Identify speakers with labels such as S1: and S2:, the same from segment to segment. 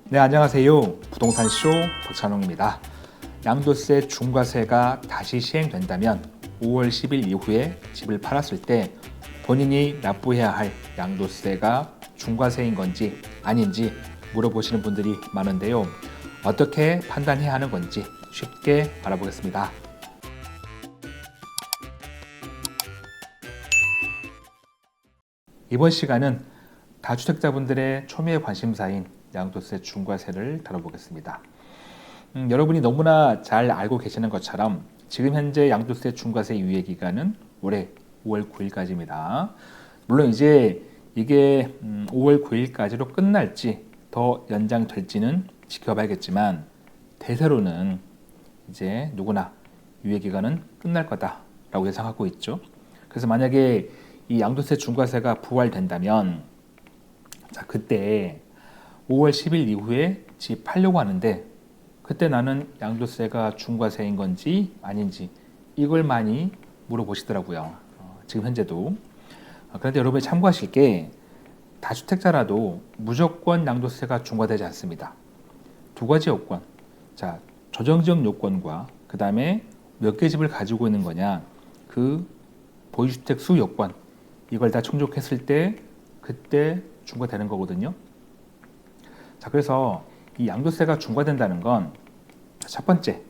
S1: 네, 안녕하세요. 부동산쇼 박찬홍입니다. 양도세 중과세가 다시 시행된다면 5월 10일 이후에 집을 팔았을 때 본인이 납부해야 할 양도세가 중과세인 건지 아닌지 물어보시는 분들이 많은데요. 어떻게 판단해야 하는 건지 쉽게 알아보겠습니다. 이번 시간은 다주택자분들의 초미의 관심사인 양도세 중과세를 다뤄보겠습니다. 여러분이 너무나 잘 알고 계시는 것처럼 지금 현재 양도세 중과세 유예 기간은 올해 5월 9일까지입니다. 물론 이제 이게 5월 9일까지로 끝날지 더 연장될지는 지켜봐야겠지만 대세로는 이제 누구나 유예 기간은 끝날 거다라고 예상하고 있죠. 그래서 만약에 이 양도세 중과세가 부활된다면 자, 그때 5월 10일 이후에 집 팔려고 하는데 그때 나는 양도세가 중과세인 건지 아닌지 이걸 많이 물어보시더라고요. 지금 현재도. 그런데 여러분이 참고하실 게 다주택자라도 무조건 양도세가 중과되지 않습니다. 두 가지 요건. 자, 조정적 요건과 그 다음에 몇 개 집을 가지고 있는 거냐 그 보유주택 수 요건 이걸 다 충족했을 때 그때 중과되는 거거든요. 자, 그래서 이 양도세가 중과된다는 건 첫 번째,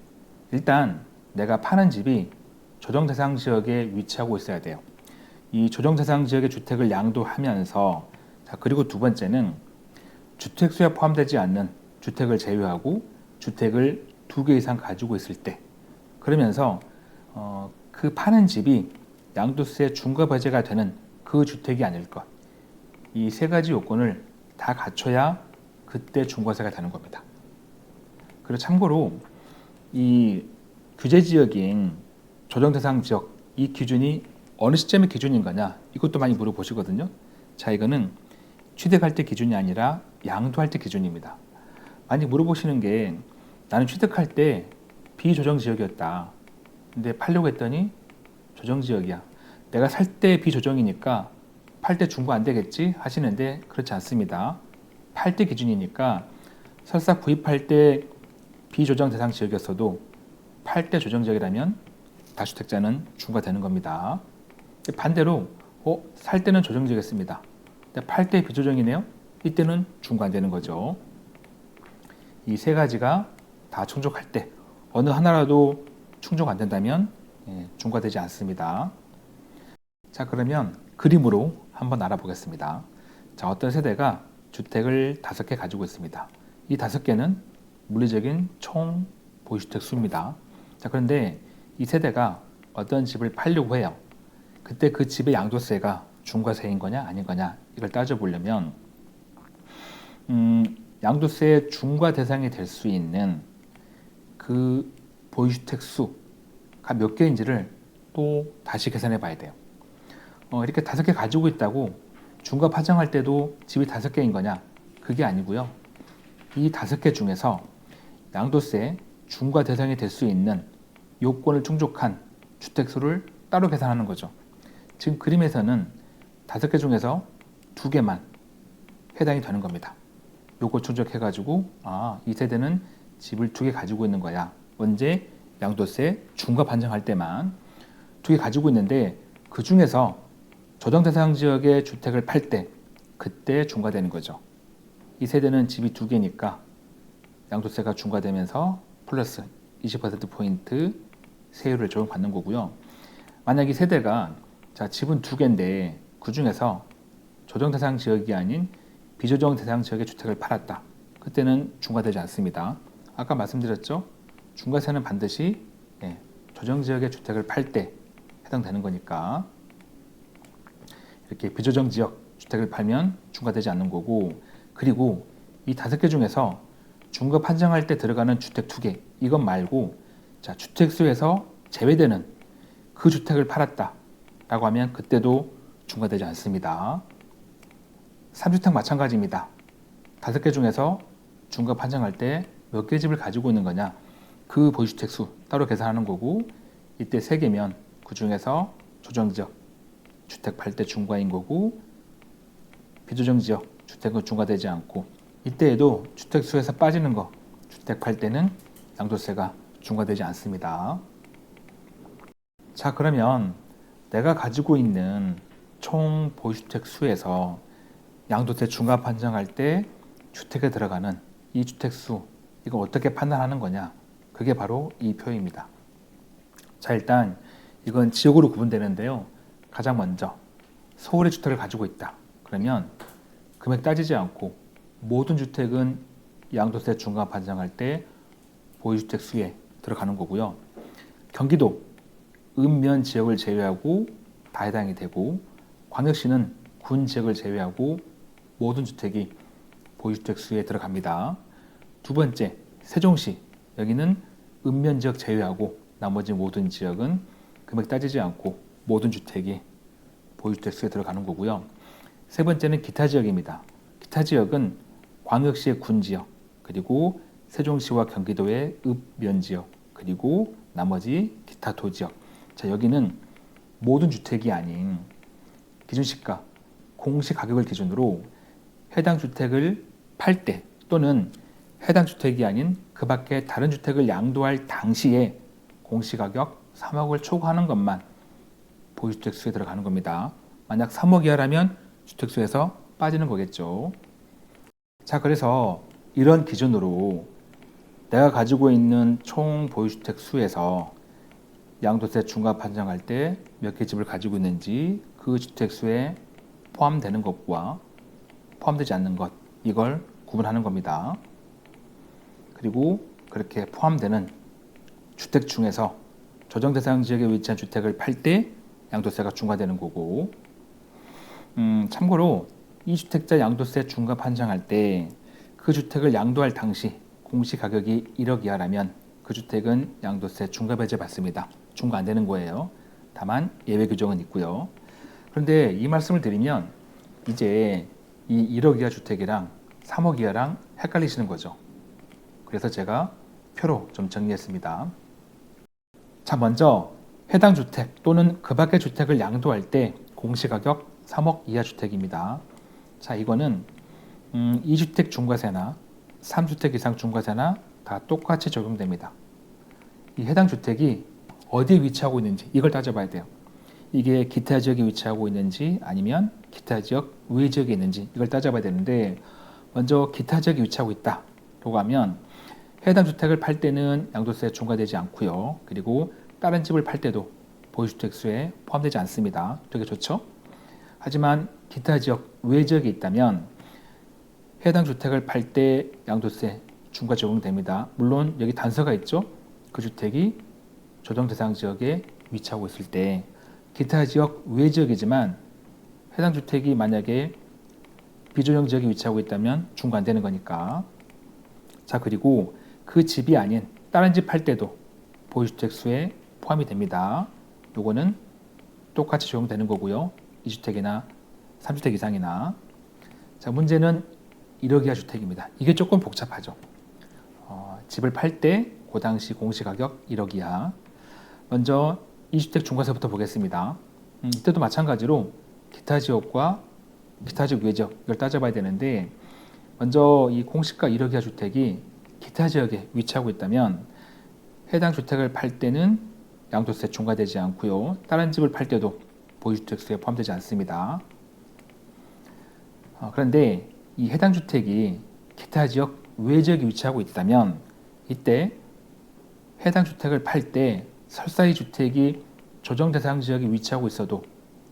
S1: 일단 내가 파는 집이 조정대상 지역에 위치하고 있어야 돼요. 이 조정대상 지역의 주택을 양도하면서 자, 그리고 두 번째는 주택수에 포함되지 않는 주택을 제외하고 주택을 2개 이상 가지고 있을 때 그러면서 그 파는 집이 양도세 중과배제가 되는 그 주택이 아닐 것. 이 세 가지 요건을 다 갖춰야 그때 중과세가 되는 겁니다. 그리고 참고로 이 규제 지역인 조정 대상 지역 이 기준이 어느 시점의 기준인 거냐 이것도 많이 물어보시거든요. 자, 이거는 취득할 때 기준이 아니라 양도할 때 기준입니다. 많이 물어보시는 게 나는 취득할 때 비조정 지역이었다. 근데 팔려고 했더니 조정 지역이야. 내가 살 때 비조정이니까 팔 때 중과 안 되겠지 하시는데 그렇지 않습니다. 팔 때 기준이니까 설사 구입할 때 비조정 대상 지역이었어도 팔 때 조정 지역이라면 다주택자는 중과되는 겁니다. 반대로 살 때는 조정 지역이었습니다. 근데 팔 때 비조정이네요. 이때는 중과 안 되는 거죠. 이 세 가지가 다 충족할 때 어느 하나라도 충족 안 된다면 중과되지 않습니다. 자, 그러면 그림으로 한번 알아보겠습니다. 자, 어떤 세대가 주택을 5개 가지고 있습니다. 이 5개는 물리적인 총 보유주택 수입니다. 자, 그런데 이 세대가 어떤 집을 팔려고 해요. 그때 그 집의 양도세가 중과세인 거냐 아닌 거냐 이걸 따져보려면 양도세 중과 대상이 될 수 있는 그 보유주택 수가 몇 개인지를 또 다시 계산해 봐야 돼요. 이렇게 5개 가지고 있다고 중과 파정할 때도 집이 5개인 거냐? 그게 아니고요. 이 5개 중에서 양도세 중과 대상이 될 수 있는 요건을 충족한 주택수를 따로 계산하는 거죠. 지금 그림에서는 5개 중에서 2개만 해당이 되는 겁니다. 요거 충족해가지고 이 세대는 집을 2개 가지고 있는 거야. 언제? 양도세 중과 판정할 때만 2개 가지고 있는데 그 중에서 조정 대상 지역의 주택을 팔 때 그때 중과되는 거죠. 이 세대는 집이 2개니까 양도세가 중과되면서 플러스 20%포인트 세율을 적용받는 거고요. 만약 이 세대가 자, 집은 2개인데 그 중에서 조정 대상 지역이 아닌 비조정 대상 지역의 주택을 팔았다. 그때는 중과되지 않습니다. 아까 말씀드렸죠? 중과세는 반드시 조정 지역의 주택을 팔 때 해당되는 거니까 이렇게 비조정 지역 주택을 팔면 중과되지 않는 거고 그리고 이 5개 중에서 중과 판정할 때 들어가는 주택 2개 이것 말고 자, 주택수에서 제외되는 그 주택을 팔았다 라고 하면 그때도 중과되지 않습니다. 3주택 마찬가지입니다. 5개 중에서 중과 판정할 때 몇 개 집을 가지고 있는 거냐 그 보유주택 수 따로 계산하는 거고 이때 3개면 그 중에서 조정지역 주택 팔 때 중과인 거고 비조정 지역 주택은 중과되지 않고 이때에도 주택수에서 빠지는 거, 주택 팔 때는 양도세가 중과되지 않습니다. 자, 그러면 내가 가지고 있는 총 보유주택 수에서 양도세 중과 판정할 때 주택에 들어가는 이 주택수, 이거 어떻게 판단하는 거냐? 그게 바로 이 표입니다. 자, 일단 이건 지역으로 구분되는데요. 가장 먼저 서울에 주택을 가지고 있다. 그러면 금액 따지지 않고 모든 주택은 양도세 중과 판정할 때 보유주택 수에 들어가는 거고요. 경기도 읍면 지역을 제외하고 다 해당이 되고, 광역시는 군 지역을 제외하고 모든 주택이 보유주택 수에 들어갑니다. 두 번째, 세종시, 여기는 읍면 지역 제외하고 나머지 모든 지역은 금액 따지지 않고 모든 주택이 보유주택 수에 들어가는 거고요. 세 번째는 기타 지역입니다. 기타 지역은 광역시의 군 지역, 그리고 세종시와 경기도의 읍면 지역, 그리고 나머지 기타 도지역. 자, 여기는 모든 주택이 아닌 기준시가, 공시가격을 기준으로 해당 주택을 팔 때 또는 해당 주택이 아닌 그 밖에 다른 주택을 양도할 당시에 공시가격 3억을 초과하는 것만 보유주택수에 들어가는 겁니다. 만약 3억 이하라면 주택수에서 빠지는 거겠죠. 자, 그래서 이런 기준으로 내가 가지고 있는 총 보유주택 수에서 양도세 중과 판정할 때 몇 개 집을 가지고 있는지 그 주택수에 포함되는 것과 포함되지 않는 것, 이걸 구분하는 겁니다. 그리고 그렇게 포함되는 주택 중에서 조정 대상 지역에 위치한 주택을 팔 때 양도세가 중과되는 거고, 참고로 이 주택자 양도세 중과 판정할 때 그 주택을 양도할 당시 공시가격이 1억 이하라면 그 주택은 양도세 중과 배제 받습니다. 중과 안 되는 거예요. 다만 예외 규정은 있고요. 그런데 이 말씀을 드리면 이제 이 1억 이하 주택이랑 3억 이하랑 헷갈리시는 거죠. 그래서 제가 표로 좀 정리했습니다. 자, 먼저 해당 주택 또는 그 밖의 주택을 양도할 때 공시가격 3억 이하 주택입니다. 자, 이거는 2주택 중과세나 3주택 이상 중과세나 다 똑같이 적용됩니다. 이 해당 주택이 어디에 위치하고 있는지 이걸 따져봐야 돼요. 이게 기타 지역에 위치하고 있는지 아니면 기타 지역 외 지역에 있는지 이걸 따져봐야 되는데, 먼저 기타 지역에 위치하고 있다라고 하면 해당 주택을 팔 때는 양도세 중과되지 않고요. 그리고 다른 집을 팔 때도 보유주택 수에 포함되지 않습니다. 되게 좋죠? 하지만 기타 지역 외 지역에 있다면 해당 주택을 팔 때 양도세 중과 적용됩니다. 물론 여기 단서가 있죠. 그 주택이 조정 대상 지역에 위치하고 있을 때 기타 지역 외 지역이지만 해당 주택이 만약에 비조정 지역에 위치하고 있다면 중과 안 되는 거니까. 자, 그리고 그 집이 아닌 다른 집 팔 때도 보유주택 수에 포함이 됩니다. 요거는 똑같이 적용되는 거고요. 2주택이나 3주택 이상이나. 자, 문제는 1억 이하 주택입니다. 이게 조금 복잡하죠. 집을 팔 때 그 당시 공시가격 1억 이하. 먼저 2주택 중과세부터 보겠습니다. 이때도 마찬가지로 기타 지역과 기타 지역 외 지역 이걸 따져봐야 되는데, 먼저 이 공시가 1억 이하 주택이 기타 지역에 위치하고 있다면 해당 주택을 팔 때는 양도세 중과되지 않고요. 다른 집을 팔 때도 보유주택수에 포함되지 않습니다. 그런데 이 해당 주택이 기타 지역 외 지역에 위치하고 있다면 이때 해당 주택을 팔 때 설사 이 주택이 조정 대상 지역에 위치하고 있어도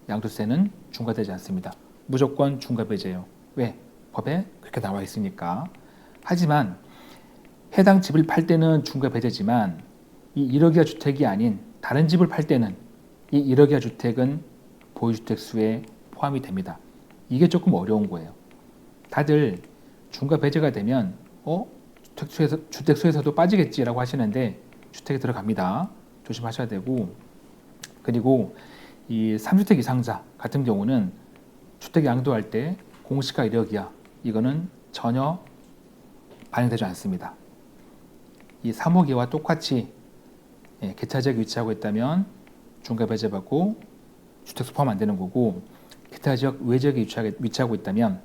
S1: 양도세는 중과되지 않습니다. 무조건 중과 배제예요. 왜? 법에 그렇게 나와 있으니까. 하지만 해당 집을 팔 때는 중과 배제지만 이 1억 이하 주택이 아닌 다른 집을 팔 때는 이 1억 이하 주택은 보유주택 수에 포함이 됩니다. 이게 조금 어려운 거예요. 다들 중과 배제가 되면 주택수에서도 빠지겠지라고 하시는데 주택에 들어갑니다. 조심하셔야 되고, 그리고 이 3주택 이상자 같은 경우는 주택 양도할 때 공시가 1억 이하 이거는 전혀 반영되지 않습니다. 이 3억 이하와 똑같이 기타 지역에 위치하고 있다면 중과 배제받고 주택수 포함 안 되는 거고, 기타 지역 외 지역에 위치하고 있다면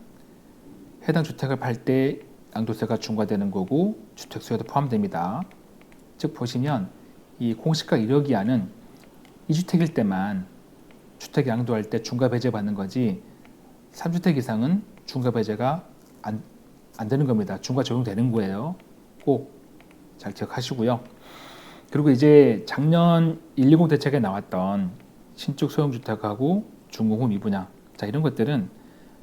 S1: 해당 주택을 팔 때 양도세가 중과되는 거고 주택수에도 포함됩니다. 즉 보시면 이 공시가 1억 이하는 2주택일 때만 주택 양도할 때 중과 배제 받는 거지 3주택 이상은 중과 배제가 안 되는 겁니다. 중과 적용되는 거예요. 꼭 잘 기억하시고요. 그리고 이제 작년 120 대책에 나왔던 신축 소형주택하고 중공후 미분양, 자 이런 것들은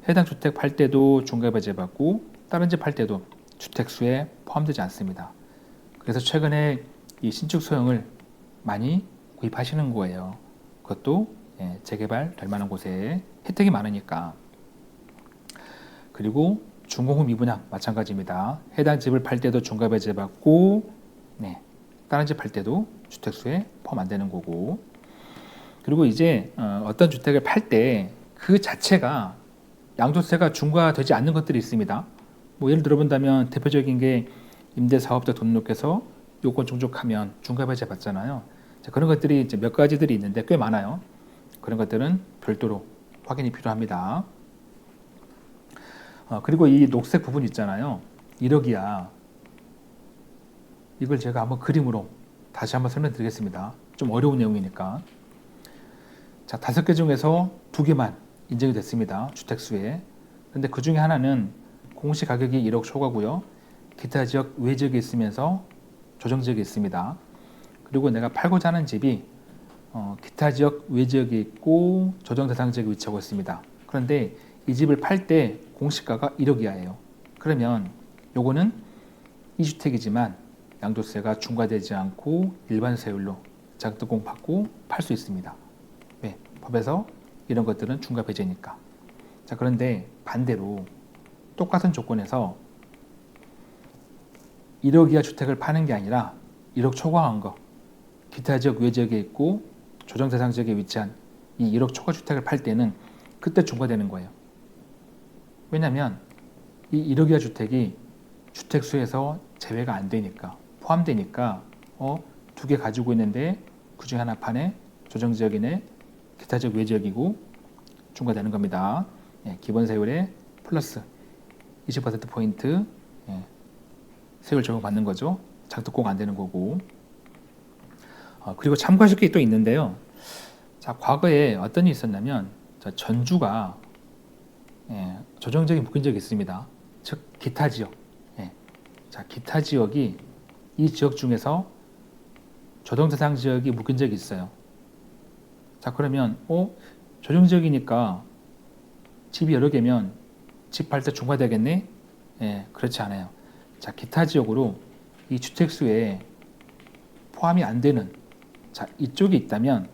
S1: 해당 주택 팔 때도 중과 배제 받고 다른 집 팔 때도 주택수에 포함되지 않습니다. 그래서 최근에 이 신축 소형을 많이 구입하시는 거예요. 그것도 재개발 될 만한 곳에 혜택이 많으니까. 그리고 중공후 미분양 마찬가지입니다. 해당 집을 팔 때도 중과 배제 받고 다른 집 팔 때도 주택수에 포함 안 되는 거고. 그리고 이제 어떤 주택을 팔 때 그 자체가 양도세가 중과되지 않는 것들이 있습니다. 뭐 예를 들어본다면 대표적인 게 임대사업자 등록해서 요건 충족하면 중과 배제 받잖아요. 자, 그런 것들이 이제 몇 가지들이 있는데 꽤 많아요. 그런 것들은 별도로 확인이 필요합니다. 그리고 이 녹색 부분 있잖아요. 1억 이하. 이걸 제가 한번 그림으로 다시 한번 설명드리겠습니다. 좀 어려운 내용이니까. 자, 5개 중에서 2개만 인정이 됐습니다. 주택수에. 근데 그 중에 하나는 공시 가격이 1억 초과고요. 기타 지역 외 지역에 있으면서 조정 지역에 있습니다. 그리고 내가 팔고자 하는 집이 기타 지역 외 지역에 있고 조정 대상 지역에 위치하고 있습니다. 그런데 이 집을 팔 때 공시가가 1억 이하예요. 그러면 요거는 2주택이지만 양도세가 중과되지 않고 일반 세율로 장등공 받고 팔 수 있습니다. 왜? 법에서 이런 것들은 중과 배제니까. 자, 그런데 반대로 똑같은 조건에서 1억 이하 주택을 파는 게 아니라 1억 초과한 거, 기타 지역 외 지역에 있고 조정 대상 지역에 위치한 이 1억 초과 주택을 팔 때는 그때 중과되는 거예요. 왜냐하면 이 1억 이하 주택이 주택수에서 제외가 안 되니까, 포함되니까 2개 가지고 있는데 그중에 하나 판에 조정 지역이네, 기타 지역 외 지역이고 중과되는 겁니다. 기본 세율에 플러스 20%포인트 세율 적용받는 거죠. 장독공 안 되는 거고. 그리고 참고하실 게 또 있는데요. 자, 과거에 어떤 일이 있었냐면 전주가 조정적이 묶인 적이 있습니다. 즉 기타 지역. 자, 기타 지역이 이 지역 중에서 조정 대상 지역이 묶인 적이 있어요. 자, 그러면 조정 지역이니까 집이 여러 개면 집 팔 때 중과되겠네? 그렇지 않아요. 자, 기타 지역으로 이 주택수에 포함이 안 되는 이쪽이 있다면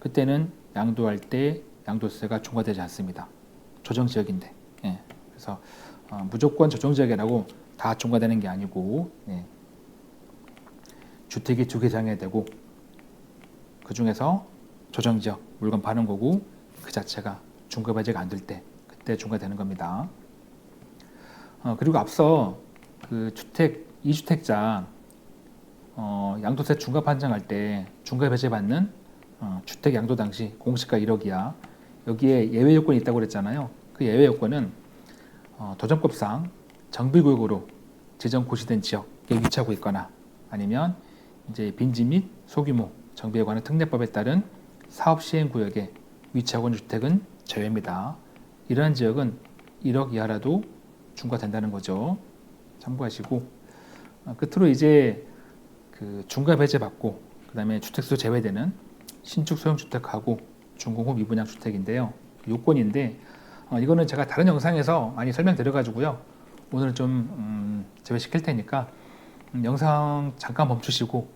S1: 그때는 양도할 때 양도세가 중과되지 않습니다. 조정 지역인데. 그래서 무조건 조정 지역이라고 다 중과되는 게 아니고 주택이 2개 정해되고 그 중에서 조정 지역 물건 파는 거고 그 자체가 중과 배제가 안 될 때 그때 중과되는 겁니다. 그리고 앞서 그 주택 2주택자 양도세 중과 판정할 때 중과 배제 받는 주택 양도 당시 공시가 1억 이하 여기에 예외 요건이 있다고 그랬잖아요. 그 예외 요건은 도정법상 정비구역으로 지정 고시된 지역에 위치하고 있거나 아니면 이제 빈지 및 소규모 정비에 관한 특례법에 따른 사업 시행 구역에 위치하고 있는 주택은 제외입니다. 이러한 지역은 1억 이하라도 중과된다는 거죠. 참고하시고 끝으로 이제 그 중과 배제 받고 그다음에 주택수 제외되는 신축 소형 주택하고 준공후 미분양 주택인데요. 요건인데 이거는 제가 다른 영상에서 많이 설명드려 가지고요. 오늘 좀 제외시킬 테니까 영상 잠깐 멈추시고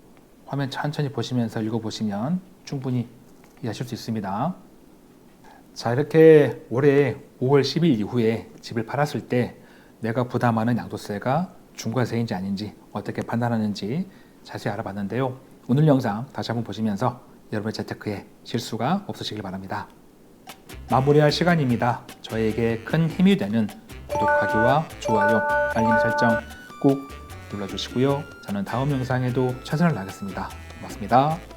S1: 화면 천천히 보시면서 읽어보시면 충분히 이해하실 수 있습니다. 자, 이렇게 올해 5월 10일 이후에 집을 팔았을 때 내가 부담하는 양도세가 중과세인지 아닌지 어떻게 판단하는지 자세히 알아봤는데요. 오늘 영상 다시 한번 보시면서 여러분의 재테크에 실수가 없으시길 바랍니다. 마무리할 시간입니다. 저에게 큰 힘이 되는 구독하기와 좋아요, 알림 설정 꼭 눌러주시고요. 저는 다음 영상에도 최선을 다하겠습니다. 고맙습니다.